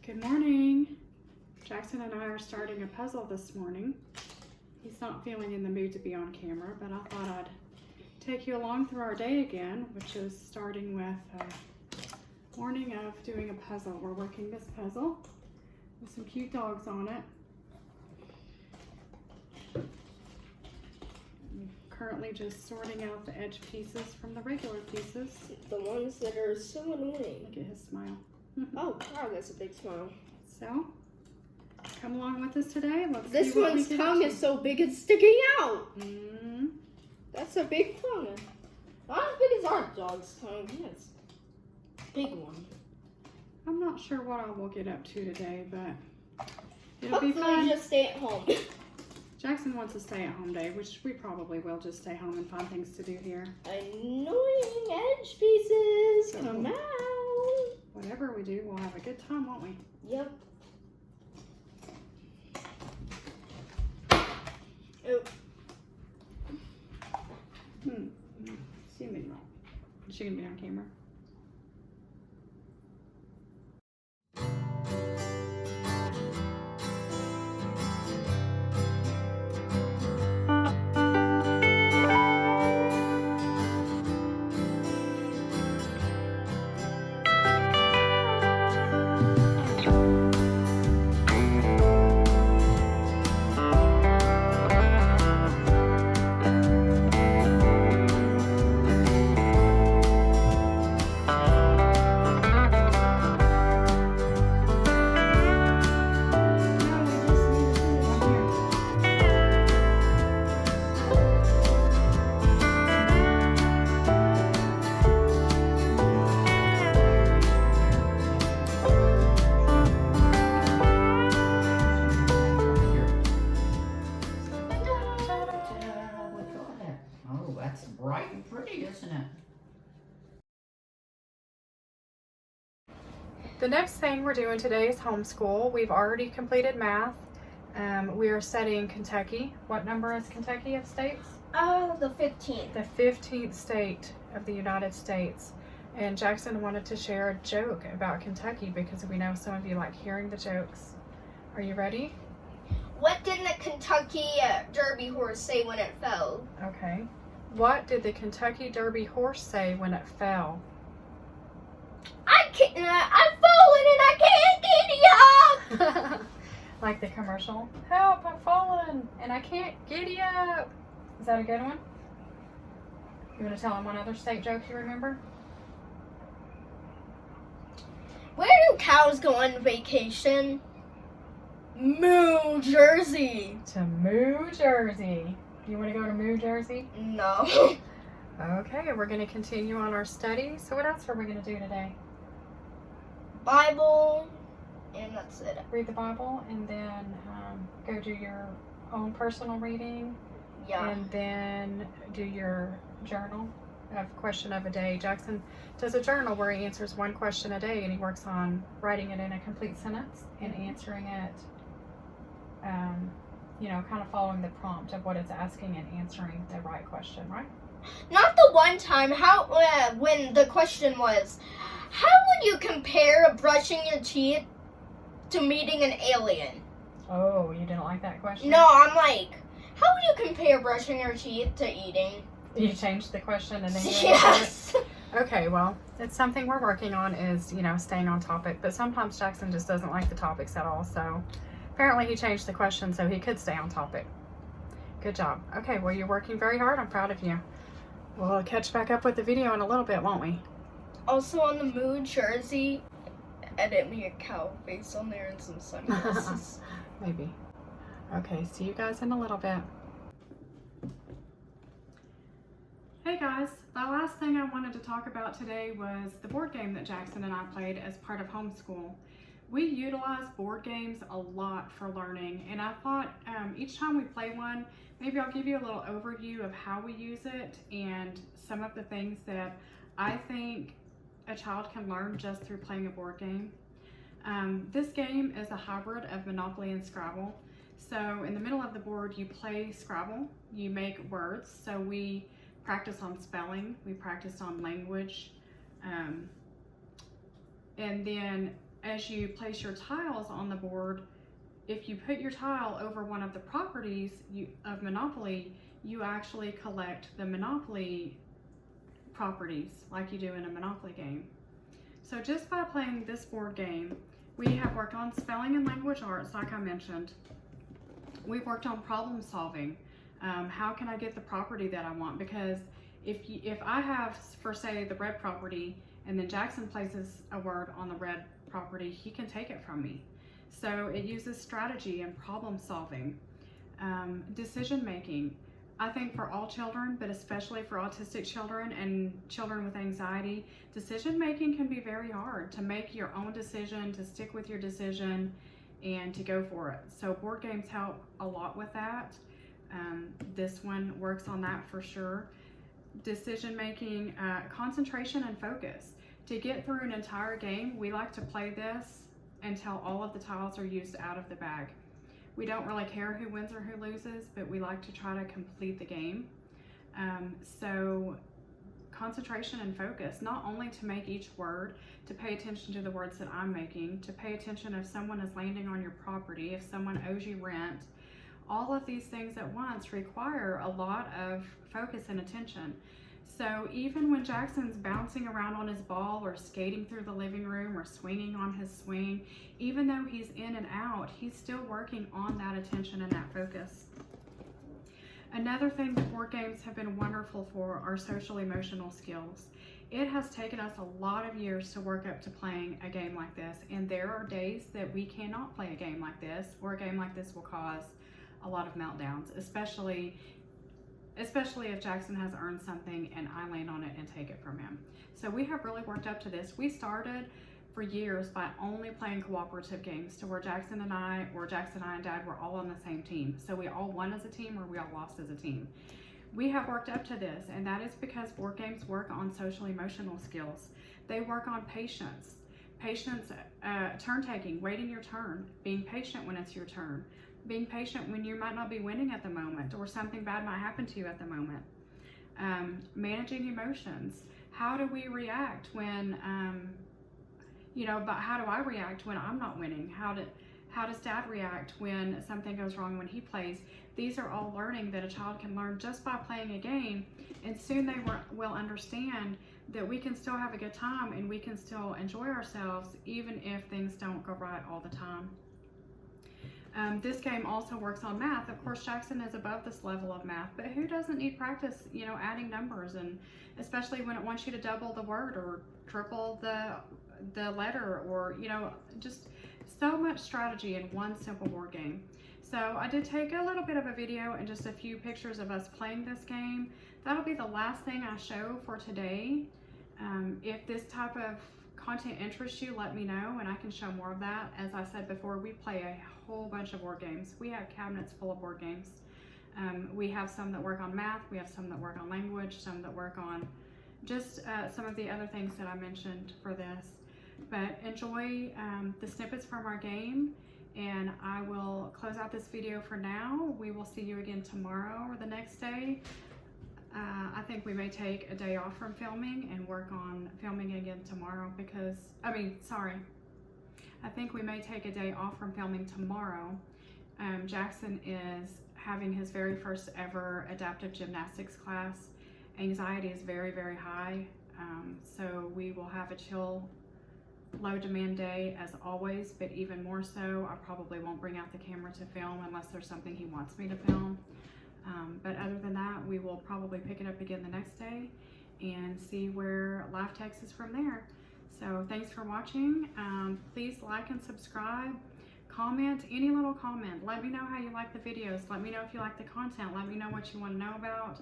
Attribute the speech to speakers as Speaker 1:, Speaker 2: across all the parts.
Speaker 1: Good morning. Jackson and I are starting a puzzle this morning. He's not feeling in the mood to be on camera, but I thought I'd take you along through our day again, which is starting with a morning of doing a puzzle. We're working this puzzle with some cute dogs on it. I'm currently just sorting out the edge pieces from the regular pieces.
Speaker 2: The ones that are so annoying.
Speaker 1: Look at his smile.
Speaker 2: Oh, wow, that's a big smile.
Speaker 1: So, come along with us today. Let's
Speaker 2: This
Speaker 1: see what
Speaker 2: one's
Speaker 1: we get
Speaker 2: tongue
Speaker 1: into.
Speaker 2: is so big it's sticking out.
Speaker 1: Mm.
Speaker 2: That's a big tongue. Not as big as our dog's tongue. Yes. Big one.
Speaker 1: I'm not sure what I will get up to today, but it'll be
Speaker 2: Hopefully
Speaker 1: fun.
Speaker 2: just stay at home.
Speaker 1: Jackson wants a stay-at-home day, which we probably will just stay home and find things to do here.
Speaker 2: Annoying edge pieces.
Speaker 1: So
Speaker 2: Come out.
Speaker 1: whatever we do, we'll have a good time, won't we?
Speaker 2: Yep. Oh.
Speaker 1: She made wrong. Is she gonna be on camera?
Speaker 3: Oh, that's bright and pretty, isn't it?
Speaker 1: The next thing we're doing today is homeschool. We've already completed math. We are studying Kentucky. What number is Kentucky of states?
Speaker 2: The 15th.
Speaker 1: The 15th state of the United States. And Jackson wanted to share a joke about Kentucky because we know some of you like hearing the jokes. Are you ready?
Speaker 2: What did the Kentucky Derby horse say when it fell?
Speaker 1: Okay. What did the Kentucky Derby horse say when it fell?
Speaker 2: I've fallen and I can't get up.
Speaker 1: Like the commercial. Help, I've fallen and I can't giddy up. Is that a good one? You want to tell him one other state joke you remember?
Speaker 2: Where do cows go on vacation? New Jersey.
Speaker 1: To New Jersey. You want to go to New Jersey?
Speaker 2: No.
Speaker 1: Okay, we're going to continue on our study. So what else are we going to do today?
Speaker 2: Bible, and that's it.
Speaker 1: Read the Bible and then go do your own personal reading.
Speaker 2: Yeah.
Speaker 1: And then do your journal of question of a day. Jackson does a journal where he answers one question a day and he works on writing it in a complete sentence and answering it, kind of following the prompt of what it's asking and answering the right question, right?
Speaker 2: Not the one time when the question was, how would you compare brushing your teeth to meeting an alien?
Speaker 1: Oh, you didn't like that question?
Speaker 2: No, I'm like, how would you compare brushing your teeth to eating?
Speaker 1: You changed the question and then you answered
Speaker 2: Yes.
Speaker 1: it? Okay, well, it's something we're working on is, staying on topic. But sometimes Jackson just doesn't like the topics at all. So apparently he changed the question so he could stay on topic. Good job. Okay, well, you're working very hard. I'm proud of you. We'll catch back up with the video in a little bit, won't we?
Speaker 2: Also on the New Jersey, edit me a cow face on there and some sunglasses.
Speaker 1: Maybe. Okay, see you guys in a little bit. Hey guys, the last thing I wanted to talk about today was the board game that Jackson and I played as part of homeschool. We utilize board games a lot for learning, and I thought each time we play one, maybe I'll give you a little overview of how we use it and some of the things that I think a child can learn just through playing a board game. This game is a hybrid of Monopoly and Scrabble. So in the middle of the board, you play Scrabble, you make words. So we practice on spelling, we practice on language, and then as you place your tiles on the board, if you put your tile over one of the properties of Monopoly, you actually collect the Monopoly properties like you do in a Monopoly game. So just by playing this board game, we have worked on spelling and language arts, like I mentioned. We've worked on problem solving. How can I get the property that I want? Because if I have, for say, the red property, and then Jackson places a word on the red property, he can take it from me. So it uses strategy and problem solving. Decision making. I think for all children, but especially for autistic children and children with anxiety, decision making can be very hard. To make your own decision, to stick with your decision, and to go for it. So board games help a lot with that. This one works on that for sure. Decision making, concentration and focus. To get through an entire game, we like to play this until all of the tiles are used out of the bag. We don't really care who wins or who loses, but we like to try to complete the game. So concentration and focus, not only to make each word, to pay attention to the words that I'm making, to pay attention if someone is landing on your property, if someone owes you rent. All of these things at once require a lot of focus and attention. So even when Jackson's bouncing around on his ball or skating through the living room or swinging on his swing, even though he's in and out, he's still working on that attention and that focus. Another thing that board games have been wonderful for are social emotional skills. It has taken us a lot of years to work up to playing a game like this, and there are days that we cannot play a game like this, or a game like this will cause a lot of meltdowns, especially if Jackson has earned something and I land on it and take it from him. So we have really worked up to this. We started for years by only playing cooperative games, to where Jackson and I and Dad were all on the same team. So we all won as a team or we all lost as a team. We have worked up to this, and that is because board games work on social emotional skills. They work on patience, turn taking, waiting your turn, being patient when it's your turn, being patient when you might not be winning at the moment or something bad might happen to you at the moment. Managing emotions. How do we react when, but how do I react when I'm not winning? How does Dad react when something goes wrong when he plays? These are all learning that a child can learn just by playing a game, and soon they will understand that we can still have a good time and we can still enjoy ourselves even if things don't go right all the time. This game also works on math. Of course, Jackson is above this level of math, but who doesn't need practice, adding numbers, and especially when it wants you to double the word or triple the letter, or, just so much strategy in one simple board game. So I did take a little bit of a video and just a few pictures of us playing this game. That'll be the last thing I show for today. If this type of content interests you, let me know and I can show more of that. As I said before, we play a whole bunch of board games. We have cabinets full of board games. We have some that work on math, we have some that work on language, some that work on just some of the other things that I mentioned for this. But enjoy the snippets from our game, and I will close out this video for now. We will see you again tomorrow or the next day. I think we may take a day off from filming and work on filming again tomorrow I think we may take a day off from filming tomorrow. Jackson is having his very first ever adaptive gymnastics class. Anxiety is very, very high, so we will have a chill, low demand day as always, but even more so, I probably won't bring out the camera to film unless there's something he wants me to film. But other than that, we will probably pick it up again the next day and see where life takes us from there. So thanks for watching. Please like and subscribe. Comment, any little comment. Let me know how you like the videos. Let me know if you like the content. Let me know what you want to know about.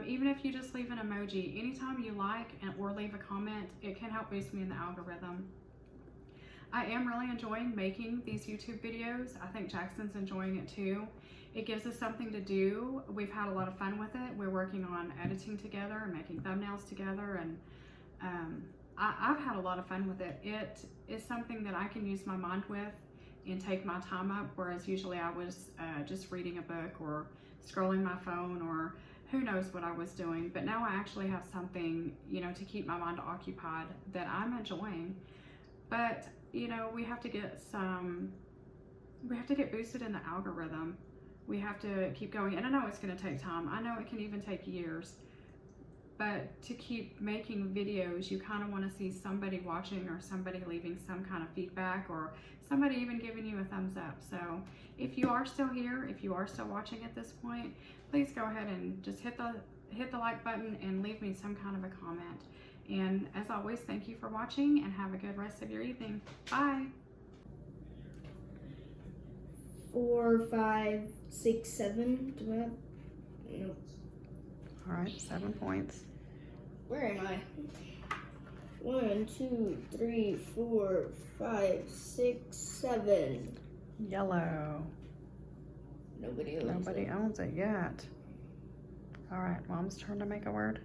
Speaker 1: Even if you just leave an emoji, anytime you like or leave a comment, it can help boost me in the algorithm. I am really enjoying making these YouTube videos. I think Jackson's enjoying it too. It gives us something to do. We've had a lot of fun with it. We're working on editing together and making thumbnails together, and I've had a lot of fun with it. It is something that I can use my mind with and take my time up, whereas usually I was just reading a book or scrolling my phone or who knows what I was doing. But now I actually have something, to keep my mind occupied that I'm enjoying. But you know, we have to get boosted in the algorithm. We have to keep going, and I know it's going to take time. I know it can even take years, but to keep making videos, you kind of want to see somebody watching or somebody leaving some kind of feedback or somebody even giving you a thumbs up. So if you are still here, if you are still watching at this point, please go ahead and just hit the like button and leave me some kind of a comment. And as always, thank you for watching and have a good rest of your evening. Bye.
Speaker 2: 4, 5, 6, 7. Do I have? No.
Speaker 1: All right, 7 points.
Speaker 2: Where am I? 1, 2, 3, 4, 5, 6, 7.
Speaker 1: Yellow.
Speaker 2: Nobody owns
Speaker 1: Nobody
Speaker 2: it.
Speaker 1: owns it yet. All right, Mom's turn to make a word.